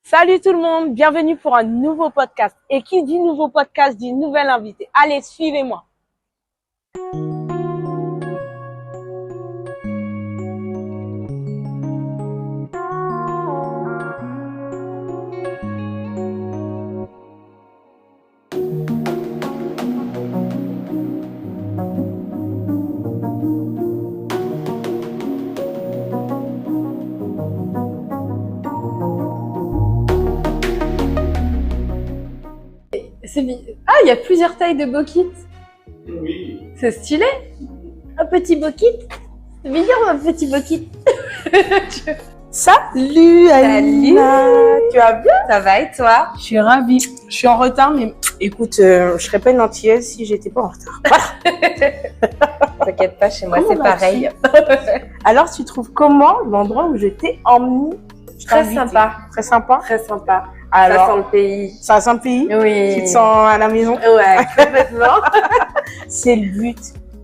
Salut tout le monde, bienvenue pour un nouveau podcast. Et qui dit nouveau podcast dit nouvel invité. Allez, suivez-moi. Ah, il y a plusieurs tailles de bokit. Oui. C'est stylé. Un petit bokit. C'est mignon, un petit bokit. Salut Alina. Tu vas bien? Ça va et toi? Je suis ravie. Je suis en retard, mais écoute, je serais pas une antillaise si j'étais pas en retard. T'inquiète pas, chez moi Comment c'est pareil. Alors, tu trouves comment l'endroit où je t'ai emmené? Très sympa. Très sympa. Très sympa. Alors, Ça sent le pays. ça sent le pays? Oui. Tu te sens à la maison? Ouais, complètement. C'est le but.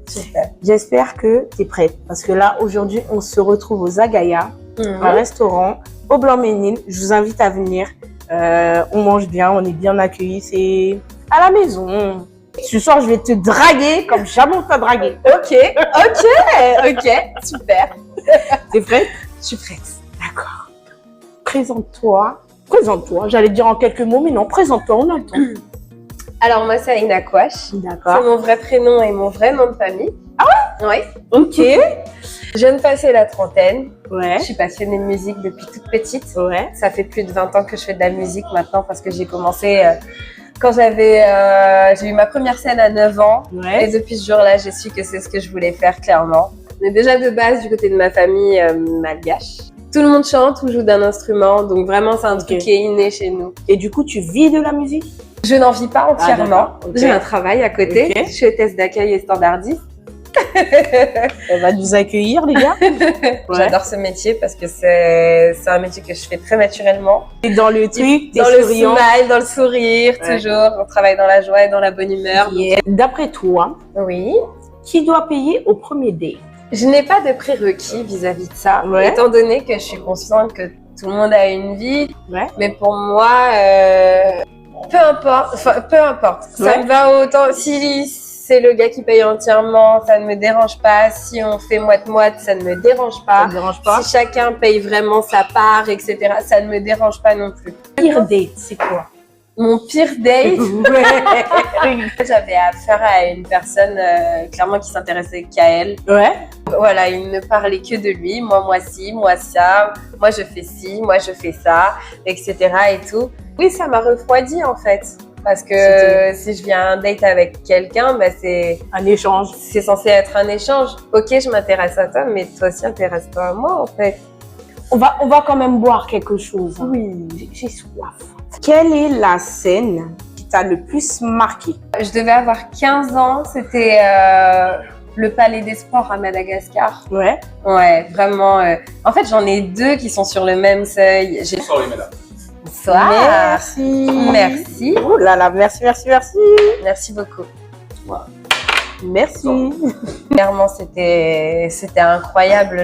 Super. J'espère que tu es prête. Parce que là, aujourd'hui, on se retrouve aux Agaya, un restaurant au Blanc-Ménil. Je vous invite à venir. On mange bien, on est bien accueillis. C'est à la maison. Ce soir, je vais te draguer comme jamais on t'a dragué. Ok, super. T'es prête? Je suis prête. D'accord. Présente-toi. Présente-toi. J'allais dire en quelques mots, mais non, présente-toi, on attend. Alors moi c'est Aina Kouache. C'est D'accord. mon vrai prénom et mon vrai nom de famille. Ah ouais? Oui. Ok. Je viens de passer la trentaine. Ouais. Je suis passionnée de musique depuis toute petite. Ouais. Ça fait plus de 20 ans que je fais de la musique maintenant parce que j'ai commencé quand j'ai eu ma première scène à 9 ans. Ouais. Et depuis ce jour-là, j'ai su que c'est ce que je voulais faire clairement. Mais déjà de base, du côté de ma famille malgache, tout le monde chante ou joue d'un instrument. Donc vraiment, c'est un truc qui est inné chez nous. Et du coup, tu vis de la musique? Je n'en vis pas entièrement. d'accord. Ok. J'ai un travail à côté. Ok. Je suis hôtesse d'accueil et standardiste. Elle va nous accueillir, les gars. Ouais. J'adore ce métier parce que c'est un métier que je fais très naturellement. T'es dans le truc, t'es Dans le souriant. smile, dans le sourire, Ouais. toujours. On travaille dans la joie et dans la bonne humeur. Yeah. D'après toi, Oui. qui doit payer au premier date? Je n'ai pas de prérequis vis-à-vis de ça, Ouais. étant donné que je suis consciente que tout le monde a une vie. Ouais. Mais pour moi, peu importe. Ça Ouais. me va autant. Si c'est le gars qui paye entièrement, ça ne me dérange pas. Si on fait moite-moite, ça ne me dérange pas. Ça te dérange pas? Si chacun paye vraiment sa part, etc., ça ne me dérange pas non plus. Pire date, c'est quoi? Mon pire date, Ouais. j'avais affaire à une personne clairement qui s'intéressait qu'à elle. Ouais. Voilà, il ne parlait que de lui. Moi ci, moi ça. Moi je fais ci, moi je fais ça, etc. et tout. Oui, ça m'a refroidi en fait. Parce que si je viens à un date avec quelqu'un, bah, c'est Un échange. censé être un échange. Ok, je m'intéresse à toi, mais toi aussi intéresse-toi à moi en fait. On va quand même boire quelque chose. Oui. J'ai soif. Quelle est la scène qui t'a le plus marqué? Je devais avoir 15 ans, c'était le Palais des Sports à Madagascar. Ouais. Ouais, vraiment. En fait, j'en ai deux qui sont sur le même seuil. J'ai... Bonsoir les mesdames. Bonsoir. Merci. Merci. Oh là là, merci. Merci beaucoup. Merci. Clairement, c'était incroyable.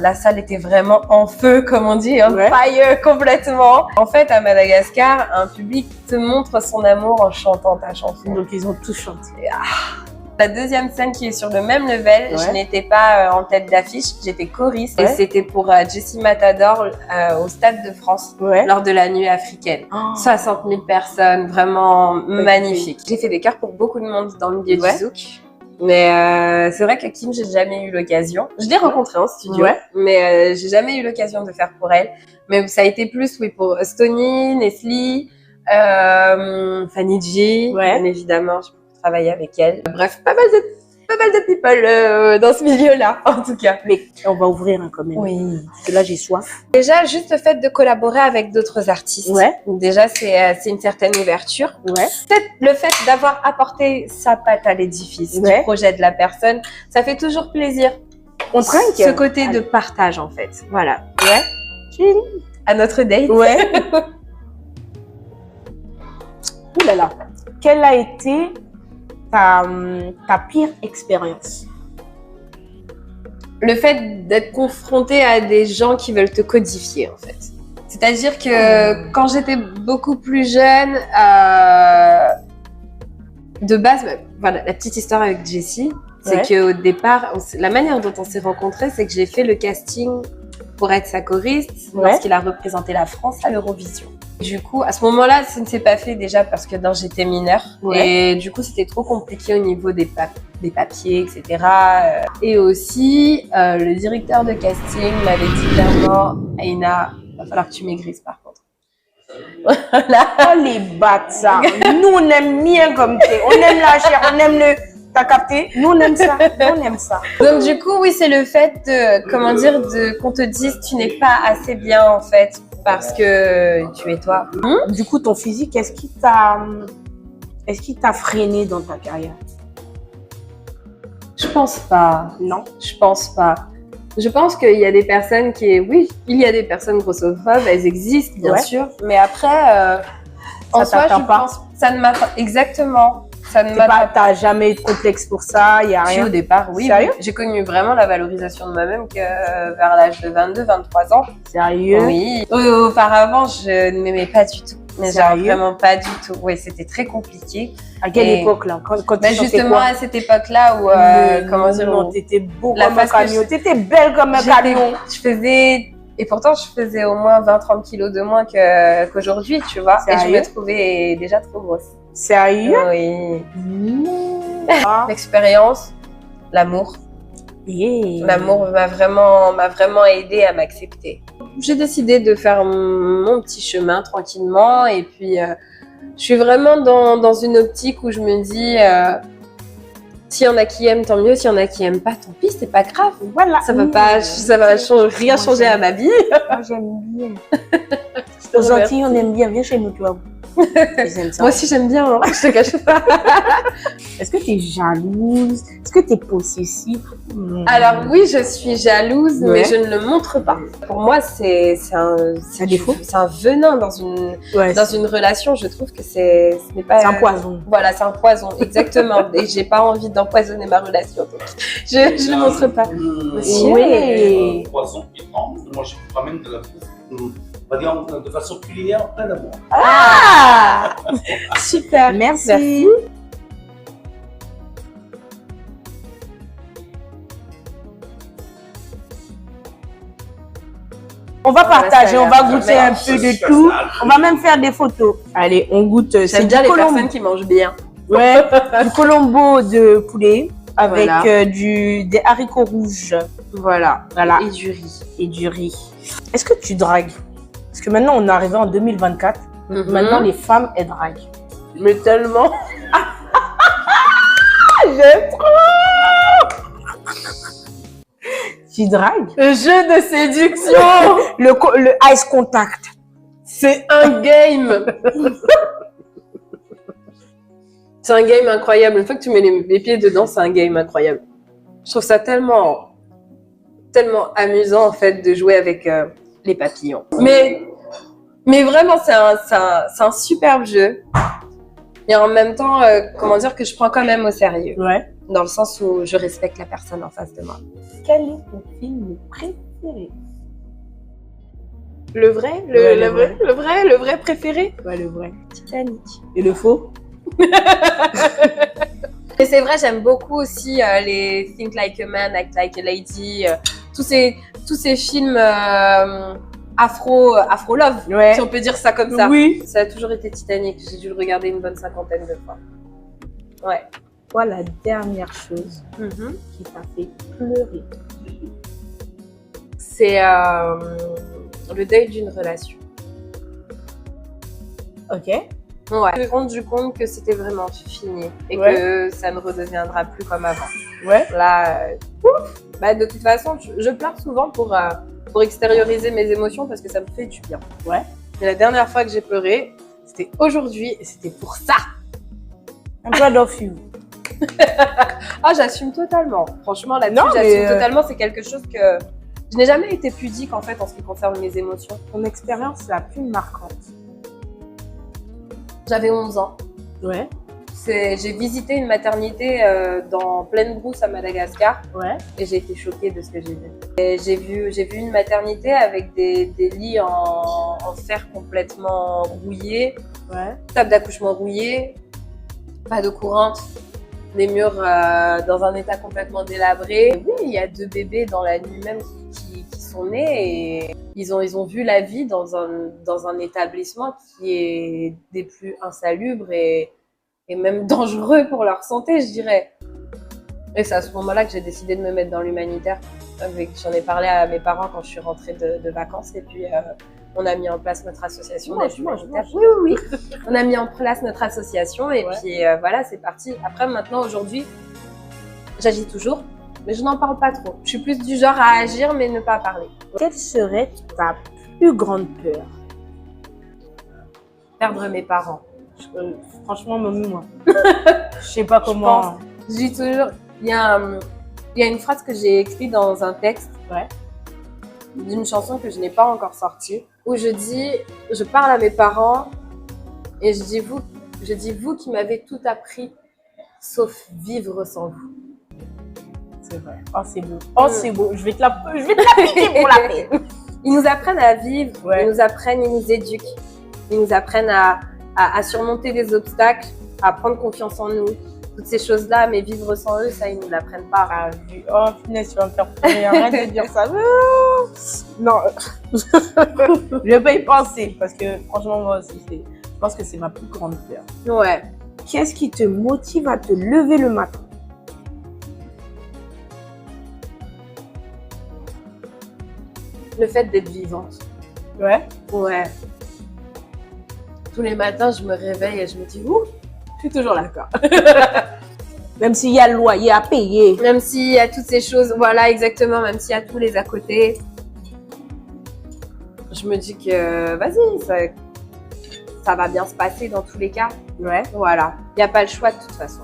La salle était vraiment en feu, comme on dit, on Ouais. fire complètement. En fait, à Madagascar, un public te montre son amour en chantant ta chanson. Donc ils ont tous chanté. La deuxième scène qui est sur le même level, Ouais. je n'étais pas en tête d'affiche, j'étais choriste. Ouais. Et c'était pour Jessie Matador au Stade de France. Ouais. Lors de la nuit africaine. Oh. 60 000 personnes, vraiment magnifique. J'ai fait des chœurs pour beaucoup de monde dans le milieu Ouais. du zouk. Mais c'est vrai que Kim, j'ai jamais eu l'occasion. Je l'ai rencontrée en studio, Ouais. mais j'ai jamais eu l'occasion de faire pour elle. Mais ça a été plus, oui, pour Stony, Nestlé, Fanny G, Ouais. bien évidemment, j'ai beaucoup travaillé avec elle. Bref, pas mal de people dans ce milieu-là, en tout cas. Mais on va ouvrir quand même. Oui. Parce que là j'ai soif. Déjà, juste le fait de collaborer avec d'autres artistes. Ouais. Déjà, c'est une certaine ouverture. Ouais. Le fait d'avoir apporté sa patte à l'édifice Ouais. du projet de la personne, ça fait toujours plaisir. On trinque. Ce côté de partage, en fait. Voilà. Ouais. À notre date. Ouais. Ouh là là. Quelle a été ta pire expérience? Le fait d'être confronté à des gens qui veulent te codifier, en fait. C'est-à-dire que quand j'étais beaucoup plus jeune, de base, voilà, la petite histoire avec Jessie, c'est qu'au départ, la manière dont on s'est rencontrés, c'est que j'ai fait le casting pour être sa choriste lorsqu'il a représenté la France à l'Eurovision. Du coup, à ce moment-là, ça ne s'est pas fait déjà parce que j'étais mineure. Et du coup, c'était trop compliqué au niveau des papiers, etc. Et aussi, le directeur de casting m'avait dit clairement, Aïna, il va falloir que tu maigrisses par contre. Voilà. Oh les bâtards. Nous, on aime bien comme t'es. On aime la chair, on aime le... T'as capté? Nous, on aime ça. On aime ça. Donc, du coup, oui, c'est le fait de, comment dire, qu'on te dise tu n'es pas assez bien, en fait, parce que tu es toi. Du coup, ton physique, est-ce qu'il t'a freiné dans ta carrière? Je pense pas. Non? Je pense pas. Je pense qu'il y a des personnes oui, il y a des personnes grossophobes, elles existent, bien sûr. Mais après, en soi, je pense, ça ne m'a pas, exactement. T'as jamais eu de complexe pour ça, il y a rien. Au départ, oui. Sérieux? J'ai connu vraiment la valorisation de moi-même que vers l'âge de 22, 23 ans. Sérieux? Oui. Auparavant, je ne m'aimais pas du tout. Mais genre vraiment pas du tout. Oui, c'était très compliqué. À quelle époque là? Quand tu justement à cette époque-là où comment dire, non, t'étais beau comme un camion, t'étais belle comme un camion. Et pourtant, je faisais au moins 20-30 kilos de moins qu'aujourd'hui, tu vois. Sérieux? Et je me trouvais déjà trop grosse. Sérieux? Oui. L'expérience, l'amour. L'amour m'a vraiment aidée à m'accepter. J'ai décidé de faire mon petit chemin tranquillement et puis je suis vraiment dans une optique où je me dis s'il y en a qui aiment, tant mieux. S'il y en a qui aiment pas, tant pis, c'est pas grave. Voilà. Ça va rien changer à ma vie. Moi, j'aime bien. Aux Antilles, on aime bien. Viens chez nous, tu vois. Moi aussi, j'aime bien. Hein. Je te cache pas. Est-ce que tu es jalouse? Est-ce que tu es possessive? Alors oui, je suis jalouse, mais je ne le montre pas. Pour moi, c'est un défaut. C'est un venin dans une relation. Je trouve que ce n'est pas. C'est un poison. Voilà, c'est un poison, exactement. Et j'ai pas envie d'empoisonner ma relation, donc je le montre pas. Oui. Poison énorme. Moi, je vous ramène de la bouffe. On va dire de façon culinaire, plein d'amour. Ah super. Merci. On va partager, on va goûter un peu de tout. On va même faire des photos. Allez, on goûte. J'aime bien les personnes qui mangent bien. Ouais, du colombo de poulet avec des haricots rouges. Voilà. Et du riz. Et du riz. Est-ce que tu dragues? Parce que maintenant, on est arrivé en 2024. Maintenant, les femmes, elles draguent. Mais tellement. J'aime trop. Tu dragues? Le jeu de séduction. le ice contact. C'est un game. C'est un game incroyable. Une fois que tu mets les pieds dedans, c'est un game incroyable. Je trouve ça tellement amusant en fait de jouer avec les papillons. Mais vraiment, c'est un superbe jeu. Et en même temps, comment dire, que je prends quand même au sérieux. Ouais. Dans le sens où je respecte la personne en face de moi. Quel est ton film préféré? Le vrai préféré? Ouais, le vrai. Titanic. Et le faux? Et c'est vrai, j'aime beaucoup aussi les Think Like a Man, Act Like a Lady, tous ces films afro love, si on peut dire ça comme ça. Oui. Ça a toujours été Titanic. J'ai dû le regarder une bonne 50aine de fois. Ouais. Quoi la dernière chose qui t'a fait pleurer? C'est le deuil d'une relation. Ok. Ouais. Je me suis rendu compte que c'était vraiment fini et que ça ne redeviendra plus comme avant. Ouais. Là, de toute façon, je pleure souvent pour extérioriser mes émotions parce que ça me fait du bien. Ouais. Mais la dernière fois que j'ai pleuré, c'était aujourd'hui et c'était pour ça. I'm proud of you. Ah, j'assume totalement. Franchement, là-dessus, j'assume totalement. C'est quelque chose que je n'ai jamais été pudique en fait en ce qui concerne mes émotions. Ton expérience la plus marquante? J'avais 11 ans. Ouais. J'ai visité une maternité dans pleine brousse à Madagascar Ouais. et j'ai été choquée de ce que j'ai vu. Et j'ai vu une maternité avec des lits en fer complètement rouillés, Ouais. table d'accouchement rouillée, pas d'eau courante, des murs dans un état complètement délabré. Et oui, il y a 2 bébés dans la nuit même qui sont nés et ils ont vu la vie dans un établissement qui est des plus insalubres et même dangereux pour leur santé, je dirais. Et c'est à ce moment-là que j'ai décidé de me mettre dans l'humanitaire. J'en ai parlé à mes parents quand je suis rentrée de vacances et puis on a mis en place notre association d'aide humanitaire. Oui, oui, oui. On a mis en place notre association et puis voilà, c'est parti. Après, maintenant, aujourd'hui, j'agis toujours, mais je n'en parle pas trop. Je suis plus du genre à agir, mais ne pas parler. Quelle serait ta plus grande peur? Perdre mes parents. Franchement, même moi. Je sais pas comment. Je dis toujours, il y a une phrase que j'ai écrite dans un texte d'une chanson que je n'ai pas encore sortie, où je parle à mes parents et je dis vous qui m'avez tout appris, sauf vivre sans vous. C'est vrai. Oh, c'est beau. Oh, c'est beau. Je vais te la piquer pour la peine. Ils nous apprennent à vivre, Ouais. ils nous éduquent, ils nous apprennent à surmonter des obstacles, à prendre confiance en nous, toutes ces choses-là, mais vivre sans eux, ça, ils ne nous l'apprennent pas. Ah, oh, punaise, tu vas me faire pleurer. Arrête de dire ça. Non. Je vais pas y penser parce que franchement, moi aussi, je pense que c'est ma plus grande peur. Ouais. Qu'est-ce qui te motive à te lever le matin? Le fait d'être vivante. Ouais. Ouais. Tous les matins, je me réveille et je me dis, ouh, je suis toujours là, quoi. Même s'il y a le loyer à payer. Même s'il y a toutes ces choses, voilà, exactement, même s'il y a tous les à côté, je me dis que, vas-y, ça va bien se passer dans tous les cas. Ouais. Voilà. Il n'y a pas le choix de toute façon.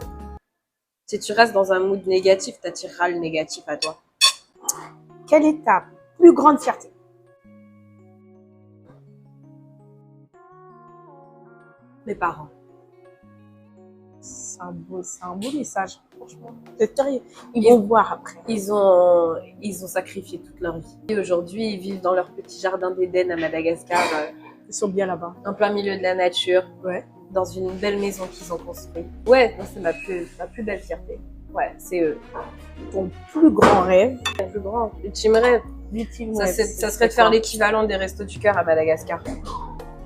Si tu restes dans un mood négatif, tu attireras le négatif à toi. Quelle est ta plus grande fierté? Mes parents. C'est un beau message, franchement. Ils vont voir après. Ils ont sacrifié toute leur vie. Et aujourd'hui, ils vivent dans leur petit jardin d'Éden à Madagascar, Ils sont bien là-bas. en plein milieu de la nature, Ouais. dans une belle maison qu'ils ont construite. Ouais, c'est ma plus belle fierté. Ouais, c'est eux. Ton plus grand rêve? Le plus grand, ultime rêve. L'ultime Ça, rêve, ça serait de faire l'équivalent des Restos du Cœur à Madagascar.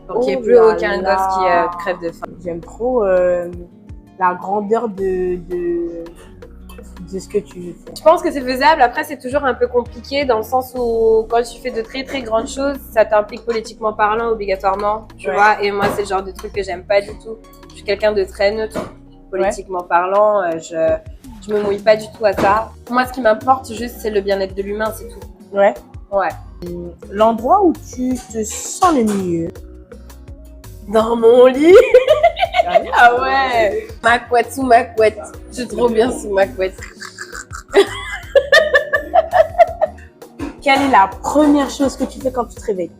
Pour qu'il n'y ait Oh plus là aucun là. gosse qui crève de faim. J'aime trop la grandeur de ce que tu veux faire. Je pense que c'est faisable. Après, c'est toujours un peu compliqué dans le sens où quand tu fais de très très grandes choses, ça t'implique politiquement parlant obligatoirement, tu Ouais. vois. Et moi, c'est le genre de truc que j'aime pas du tout. Je suis quelqu'un de très neutre, politiquement parlant. Je me mouille pas du tout à ça. Moi, ce qui m'importe juste, c'est le bien-être de l'humain, c'est tout. Ouais. Ouais. L'endroit où tu te sens le mieux? Dans mon lit. Ah ouais. Ma couette sous ma couette. Je suis trop bien sous ma couette. Quelle est la première chose que tu fais quand tu te réveilles?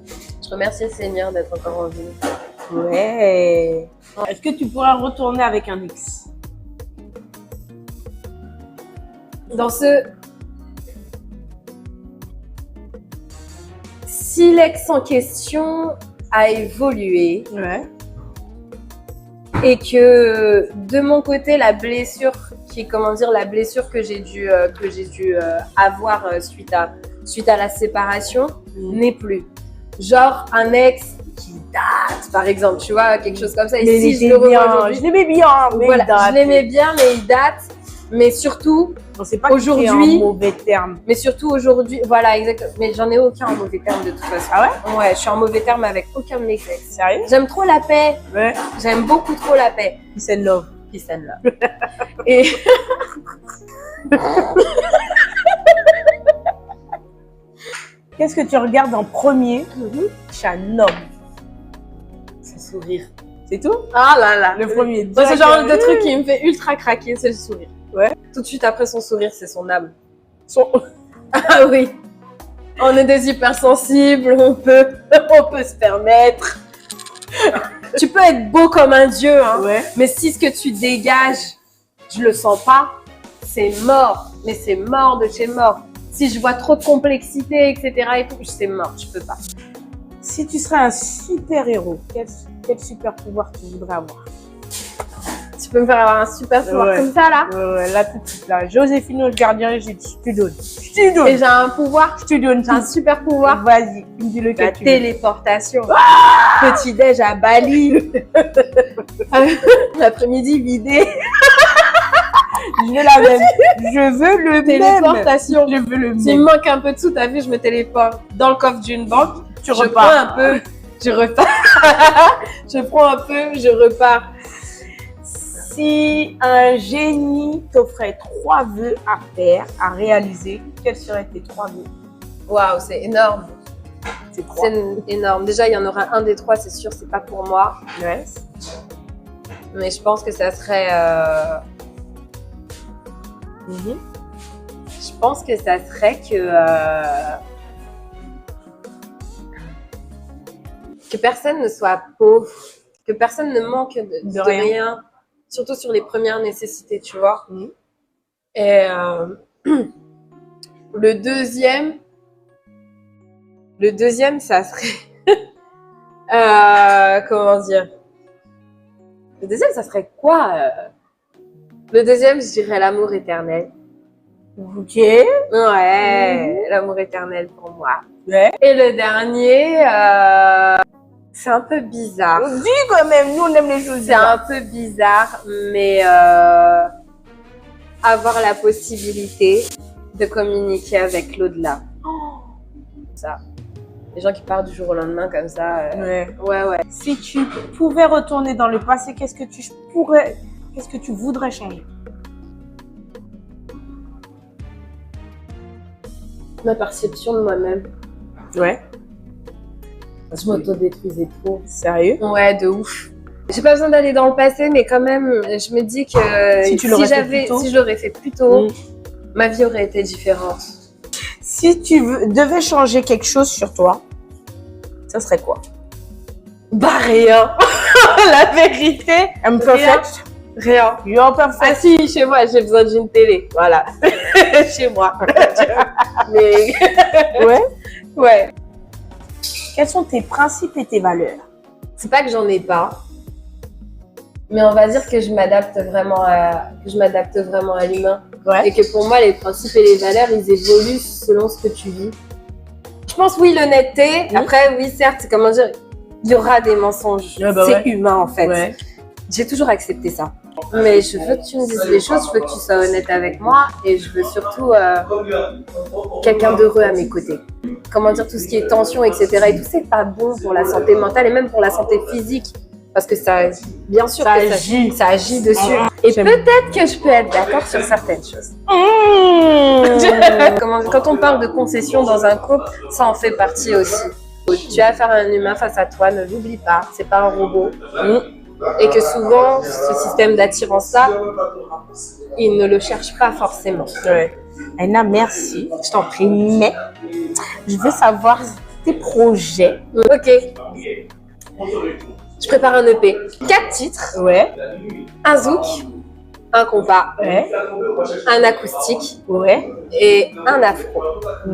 Je remercie le Seigneur d'être encore en vie. Ouais. Est-ce que tu pourrais retourner avec un ex? Dans ce... Si l'ex en question a évolué Ouais. et que de mon côté, la blessure la blessure que j'ai dû avoir suite à la séparation n'est plus. Genre un ex qui date, par exemple, tu vois, quelque chose comme ça. Et Mais si je il le était revois bien. aujourd'hui, Je l'aimais bien, mais voilà, il date. je l'aimais bien, mais il date. Mais surtout, On sait pas aujourd'hui- aujourd'hui en mauvais terme. aujourd'hui, voilà, exactement. Mais j'en ai aucun en mauvais terme de toute façon. Ah Ouais, je suis en mauvais terme avec aucun de mes ex. Sérieux? J'aime trop la paix. Ouais. J'aime beaucoup trop la paix. C'est love. Peace and love. Et Qu'est-ce que tu regardes en premier chez un homme? son sourire. C'est tout? Ah là là. Le premier. Moi, c'est le genre de truc qui me fait ultra craquer, c'est le sourire. Ouais. Tout de suite après son sourire, c'est son âme. Son- Ah oui. On est des hypersensibles, on peut se permettre. Tu peux être beau comme un dieu, hein, Ouais. mais si ce que tu dégages, je le sens pas, c'est mort. Mais c'est mort de chez mort. Si je vois trop de complexité, etc. et tout, c'est mort, je peux pas. Si tu serais un super-héros, quel super-pouvoir tu voudrais avoir? Tu peux me faire avoir un super pouvoir Ouais. comme ça, là? Là, tout de suite, là. Joséphine, le gardien, je te donne. Je te donne. Et j'ai un pouvoir, Je te donne. j'ai un super pouvoir. Vas-y, tu me dis La lequel tu veux. téléportation. Petit-déj à Bali. L'après-midi vidé. Je veux la même. Je veux le même. Téléportation. Je veux le S'il même. me manque un peu de sous, t'as vu, je me téléporte dans le coffre d'une banque. Tu Je repars. prends un peu, je repars. Je prends un peu, je repars. Si un génie t'offrait 3 vœux à faire, à réaliser, quels seraient tes 3 vœux? Waouh, c'est énorme. C'est 3. C'est énorme. Déjà, il y en aura un des 3, c'est sûr, c'est pas pour moi. Ouais. Mais je pense que ça serait. Je pense que ça serait que personne ne soit pauvre, que personne ne manque de rien, surtout sur les premières nécessités, tu vois. Mhm. Et le deuxième, ça serait comment dire? Le deuxième, ça serait quoi? Le deuxième, je dirais l'amour éternel. Ok. Ouais, l'amour éternel pour moi. Ouais. Et le dernier, c'est un peu bizarre. On dit quand même, nous on aime les choses. C'est un peu bizarre, mais avoir la possibilité de communiquer avec l'au-delà. Ça. Les gens qui partent du jour au lendemain comme ça. Ouais. Ouais. Si tu pouvais retourner dans le passé, qu'est-ce que tu voudrais changer? Ma perception de moi-même. Ouais. Je m'autodétruisais trop. Sérieux? Ouais, de ouf. J'ai pas besoin d'aller dans le passé, mais quand même, je me dis que Si tu l'aurais fait plus tôt. si je l'aurais fait plus tôt, Mm. ma vie aurait été différente. Si tu devais changer quelque chose sur toi, ça serait quoi? Bah rien. La vérité, Imperfect? rien. You're perfect. Ah si, chez moi, j'ai besoin d'une télé. Voilà. Chez moi. Mais Ouais. ouais. Quels sont tes principes et tes valeurs? C'est pas que j'en ai pas, mais on va dire que je m'adapte vraiment à l'humain. Ouais. Et que pour moi, les principes et les valeurs, ils évoluent selon ce que tu vis. Je pense, oui, l'honnêteté. Oui. Après, oui, certes, comment dire, il y aura des mensonges. Ouais, bah c'est ouais. humain, en fait. Ouais. J'ai toujours accepté ça. Mais je veux que tu me dises les choses, je veux que tu sois honnête avec moi et je veux surtout quelqu'un d'heureux à mes côtés. Comment dire, tout ce qui est tension, etc. Et tout, c'est pas bon pour la santé mentale et même pour la santé physique. Parce que ça, bien sûr, Ça que agit. ça agit dessus. Et J'aime. peut-être que je peux être d'accord sur certaines choses. Quand on parle de concession dans un couple, ça en fait partie aussi. Tu as affaire à un humain face à toi, ne l'oublie pas, c'est pas un robot. Et que souvent, ce système d'attirance-là, il ne le cherche pas forcément. Ouais. Aïna, merci. Je t'en prie. Mais je veux savoir tes projets. Ok. Je prépare un EP. 4 titres, Ouais. un zouk, un compas, Ouais. un acoustique Ouais. et un afro.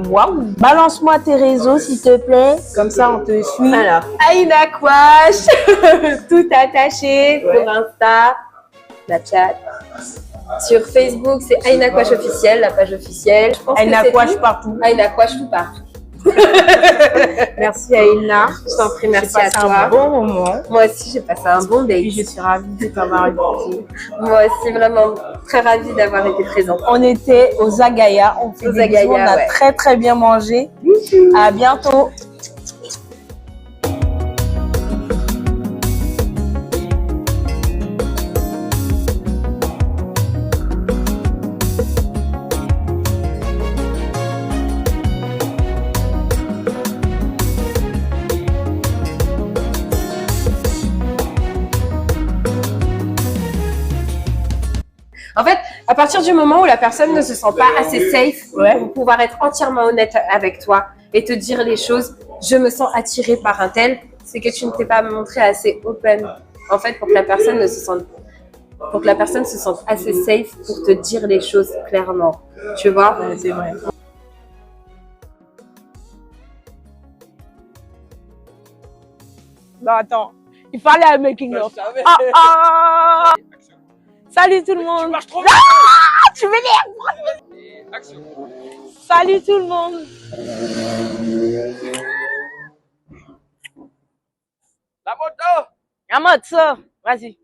Waouh. Balance-moi tes réseaux, s'il te plaît. Comme ça, on te suit. Alors, Aïna Kouache, tout attaché, Ouais. pour Insta, Snapchat. Sur Facebook, c'est Aïna Kouache officielle, la page officielle. Je pense Aïna que c'est Kouache tout. partout. Aïna Kouache tout partout. Merci Aïna. Je t'en prie, merci J'ai à passé toi. un bon moment. Moi aussi, j'ai passé un bon Et date. je suis ravie de t'avoir écouté. Moi aussi, vraiment très ravie d'avoir été présente. On était aux Zagaya. On fait Aux des bisous. Zagaya, On a ouais. très très bien mangé. À bientôt. En fait, à partir du moment où la personne ne se sent pas assez safe Ouais. pour pouvoir être entièrement honnête avec toi et te dire les choses, je me sens attirée par un tel, c'est que tu ne t'es pas montré assez open. En fait, pour que la personne se sente assez safe pour te dire les choses clairement. Tu vois? Ouais, c'est vrai. Non, attends. Il fallait un making of. Ah. Salut tout le monde. Tu marches trop vite. Tu m'énerves. Action. Salut tout le monde. La moto. La moto. Vas-y.